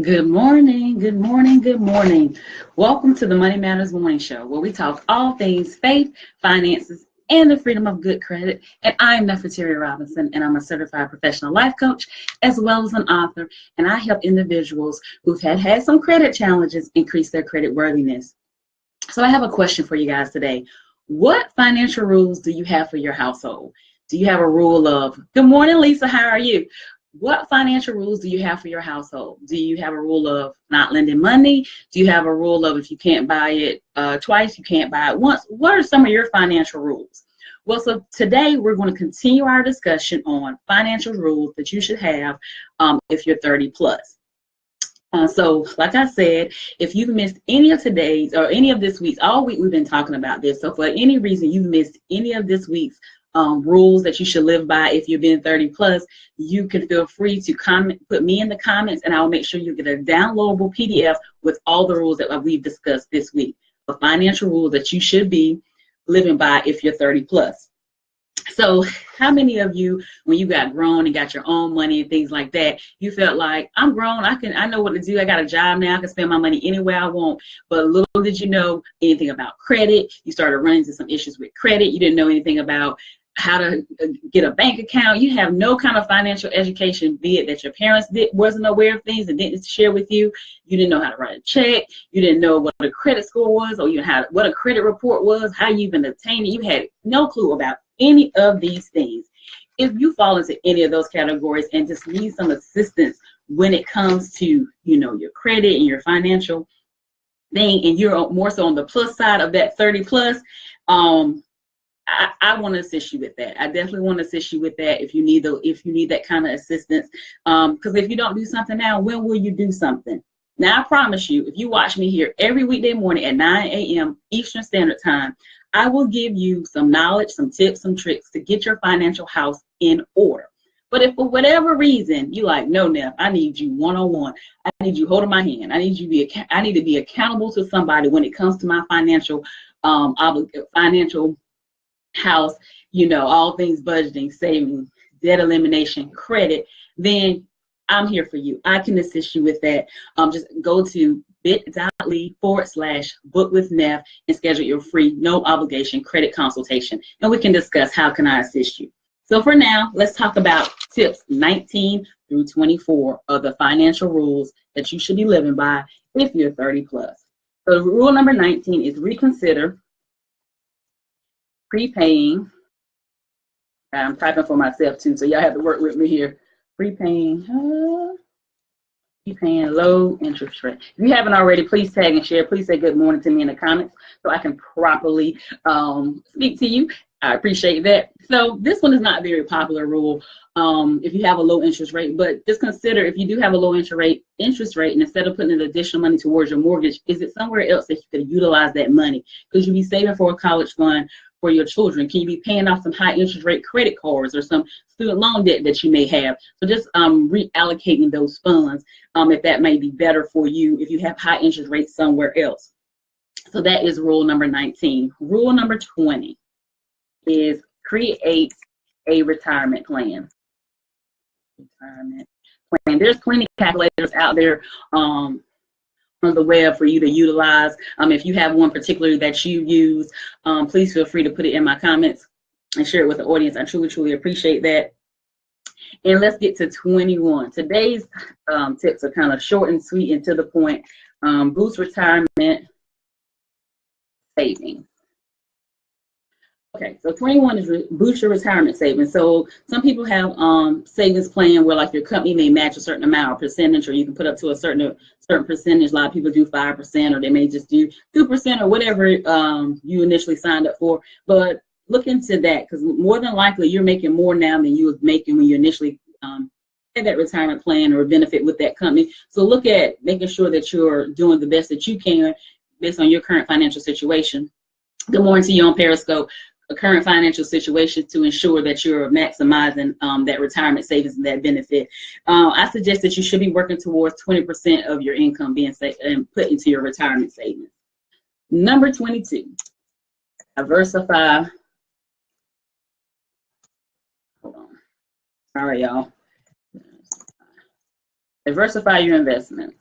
Good morning, good morning, good morning. Welcome to the Money Matters Morning Show, where we talk all things faith, finances, and the freedom of good credit. And I'm Nefateria Robinson, and I'm a certified professional life coach, as well as an author. And I help individuals who've had some credit challenges increase their credit worthiness. So I have a question for you guys today. What financial rules do you have for your household? Do you have a rule of, good morning, Lisa, how are you? What financial rules do you have for your household? Do you have a rule of not lending money? Do you have a rule of if you can't buy it twice, you can't buy it once? What are some of your financial rules? Well, so today we're going to continue our discussion on financial rules that you should have if you're 30 plus. So like I said, if you've missed any of today's or any of this week's, all week we've been talking about this. So for any reason you've missed any of this week's rules that you should live by if you've been 30 plus, you can feel free to comment, put me in the comments, and I'll make sure you get a downloadable PDF with all the rules that we've discussed this week. The financial rules that you should be living by if you're 30 plus. So how many of you, when you got grown and got your own money and things like that, you felt like, I'm grown, I know what to do, I got a job now, I can spend my money anywhere I want, but little did you know anything about credit. You started running into some issues with credit. You didn't know anything about how to get a bank account. You have no kind of financial education, be it that your parents wasn't aware of things and didn't share with you. You didn't know how to write a check. You didn't know what a credit score was, or even what a credit report was, how you even obtained it. You had no clue about any of these things. If you fall into any of those categories and just need some assistance when it comes to, your credit and your financial thing, and you're more so on the plus side of that 30 plus, I want to assist you with that. I definitely want to assist you with that if you need that kind of assistance. Because if you don't do something now, when will you do something? Now, I promise you, if you watch me here every weekday morning at 9 a.m. Eastern Standard Time, I will give you some knowledge, some tips, some tricks to get your financial house in order. But if for whatever reason you like, no, Neff, I need you one-on-one. I need you holding my hand. I need to be accountable to somebody when it comes to my financial house, all things budgeting, saving, debt elimination, credit, then I'm here for you. I can assist you with that. Just go to bit.ly/book-with-Neff and schedule your free, no obligation credit consultation, and we can discuss how can I assist you. So for now, let's talk about tips 19 through 24 of the financial rules that you should be living by if you're 30 plus. So rule number 19 is reconsider prepaying. I'm typing for myself too, so y'all have to work with me here. Prepaying low interest rate. If you haven't already, please tag and share. Please say good morning to me in the comments so I can properly speak to you. I appreciate that. So this one is not a very popular rule if you have a low interest rate, but just consider if you do have a low interest rate, and instead of putting additional money towards your mortgage, is it somewhere else that you could utilize that money? Because you'll be saving for a college fund for your children. Can you be paying off some high interest rate credit cards or some student loan debt that you may have? So just reallocating those funds if that may be better for you if you have high interest rates somewhere else. So that is rule number 19. Rule number 20 is create a retirement plan. There's plenty of calculators out there on the web for you to utilize. If you have one particularly that you use, please feel free to put it in my comments and share it with the audience. I truly appreciate that. And let's get to 21. Today's tips are kind of short and sweet and to the point. Boost retirement savings. Okay, so 21 is boost your retirement savings. So some people have savings plan where like your company may match a certain amount or percentage, or you can put up to a certain percentage. A lot of people do 5%, or they may just do 2% or whatever you initially signed up for. But look into that, because more than likely you're making more now than you was making when you initially had that retirement plan or benefit with that company. So look at making sure that you're doing the best that you can based on your current financial situation. Good morning to you on Periscope. A current financial situation to ensure that you're maximizing that retirement savings and that benefit. I suggest that you should be working towards 20% of your income being saved and put into your retirement savings. Number 22, diversify. Hold on. All right, y'all. Diversify your investments.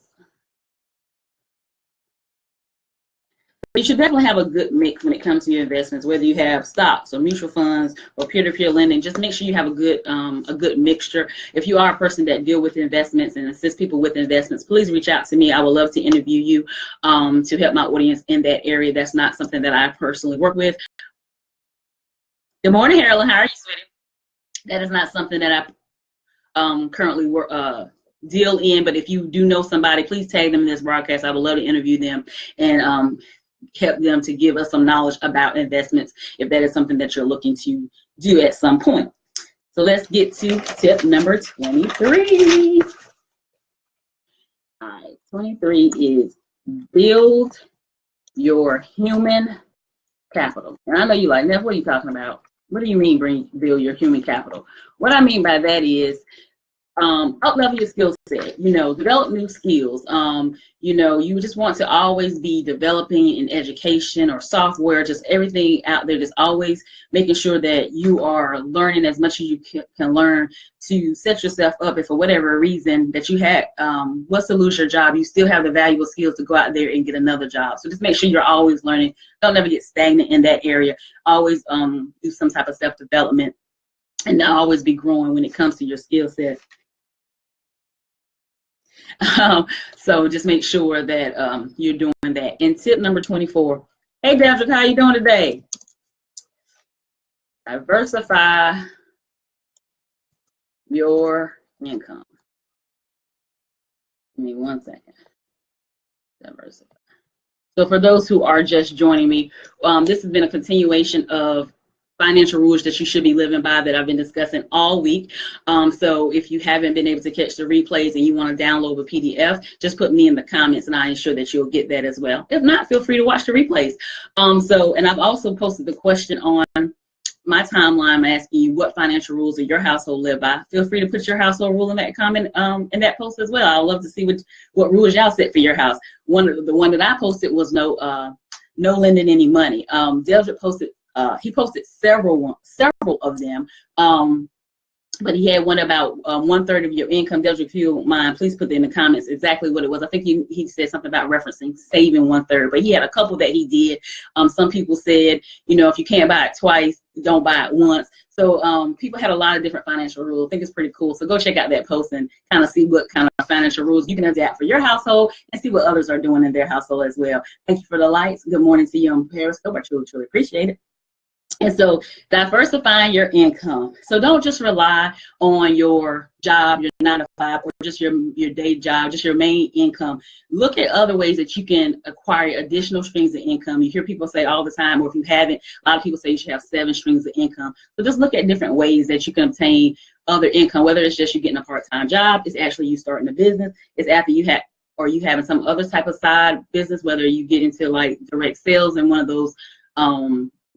You should definitely have a good mix when it comes to your investments, whether you have stocks or mutual funds or peer-to-peer lending. Just make sure you have a good mixture. If you are a person that deal with investments and assist people with investments, please reach out to me. I would love to interview you to help my audience in that area. That's not something that I personally work with. Good morning, Carolyn. How are you, sweetie? That is not something that I currently work deal in, but if you do know somebody, please tag them in this broadcast. I would love to interview them and help them to give us some knowledge about investments if that is something that you're looking to do at some point. So let's get to tip number 23. All right, 23 is build your human capital. And I know you like, Neff, what are you talking about? What do you mean build your human capital? What I mean by that is up-level your skill set, develop new skills. You just want to always be developing in education or software, just everything out there, just always making sure that you are learning as much as you can learn to set yourself up if for whatever reason that you had was to lose your job, you still have the valuable skills to go out there and get another job. So just make sure you're always learning. Don't ever get stagnant in that area. Always do some type of self-development and always be growing when it comes to your skill set. So just make sure that you're doing that. And tip number 24. Hey, Patrick, how you doing today? Diversify your income. Give me 1 second. Diversify. So for those who are just joining me, this has been a continuation of financial rules that you should be living by that I've been discussing all week. So if you haven't been able to catch the replays and you want to download a PDF, just put me in the comments and I ensure that you'll get that as well. If not, feel free to watch the replays. And I've also posted the question on my timeline. I'm asking you what financial rules do your household live by. Feel free to put your household rule in that comment in that post as well. I'd love to see what rules y'all set for your house. The one that I posted was no lending any money. Delbert posted. He posted several of them, but he had one about 1/3 of your income. Delbert, if you don't mind, please put in the comments exactly what it was. I think he said something about referencing saving 1/3, but he had a couple that he did. Some people said, if you can't buy it twice, don't buy it once. So people had a lot of different financial rules. I think it's pretty cool. So go check out that post and kind of see what kind of financial rules you can adapt for your household and see what others are doing in their household as well. Thank you for the likes. Good morning to you on Periscope. I truly, truly appreciate it. And so diversifying your income. So don't just rely on your job, your 9 to 5, or just your day job, just your main income. Look at other ways that you can acquire additional streams of income. You hear people say all the time, or if you haven't, a lot of people say you should have 7 streams of income. So just look at different ways that you can obtain other income, whether it's just you getting a part-time job, it's actually you starting a business, it's after you having some other type of side business, whether you get into like direct sales in one of those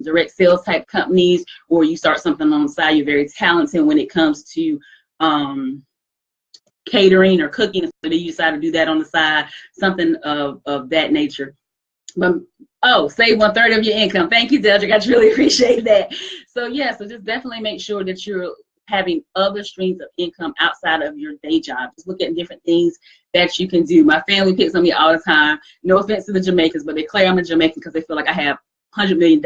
direct sales type companies, or you start something on the side. You're very talented when it comes to catering or cooking, so then you decide to do that on the side, something of that nature. But save 1/3 of your income. Thank you, Deldrick. I really appreciate that. So so just definitely make sure that you're having other streams of income outside of your day job. Just look at different things that you can do. My family picks on me all the time. No offense to the Jamaicans, but they declare I'm a Jamaican because they feel like I have $100 million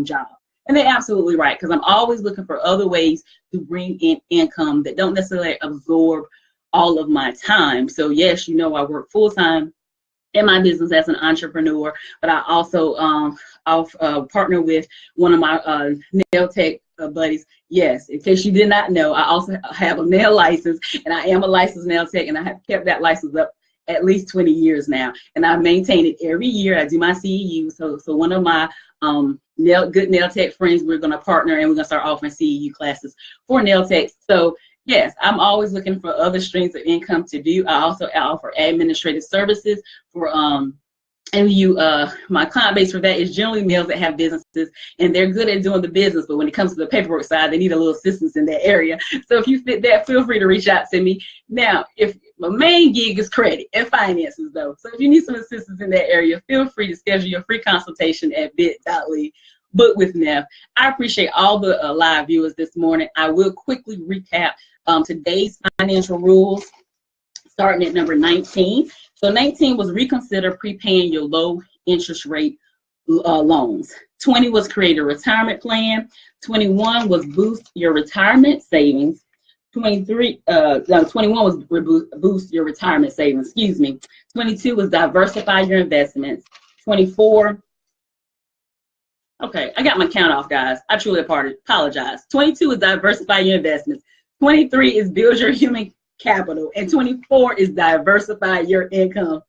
job. And they're absolutely right, because I'm always looking for other ways to bring in income that don't necessarily absorb all of my time. So yes, I work full-time in my business as an entrepreneur, but I also partner with one of my nail tech buddies. Yes, in case you did not know, I also have a nail license, and I am a licensed nail tech, and I have kept that license up at least 20 years now, and I maintain it every year. I do my CEU. So one of my good nail tech friends, we're going to partner, and we're going to start offering CEU classes for nail techs. So yes, I'm always looking for other streams of income to do. I also offer administrative services for my client base for that is generally males that have businesses, and they're good at doing the business, but when it comes to the paperwork side, they need a little assistance in that area. So if you fit that, feel free to reach out to me. Now, if my main gig is credit and finances though, so if you need some assistance in that area, feel free to schedule your free consultation at bit.ly book with Neff. I appreciate all the live viewers this morning. I will quickly recap today's financial rules, starting at number 19. So 19 was reconsider prepaying your low interest rate loans. 20 was create a retirement plan. 21 was boost your retirement savings. 21 was boost your retirement savings. Excuse me. 22 was diversify your investments. 24. Okay, I got my count off, guys. I truly apologize. 22 is diversify your investments. 23 is build your human capital, and 24 is diversify your income.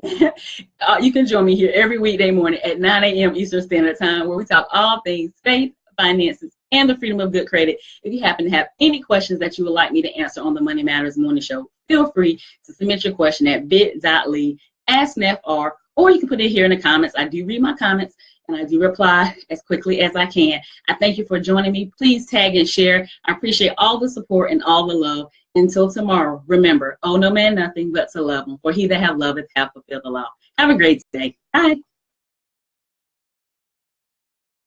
You can join me here every weekday morning at 9 a.m. Eastern Standard Time, where we talk all things faith, finances, and the freedom of good credit. If you happen to have any questions that you would like me to answer on the Money Matters Morning Show, feel free to submit your question at bit.ly/AskNefR, or you can put it here in the comments. I do read my comments, and I do reply as quickly as I can. I thank you for joining me. Please tag and share. I appreciate all the support and all the love. Until tomorrow, remember, owe no man nothing but to love him, for he that have loveth hath fulfilled the law. Have a great day. Bye.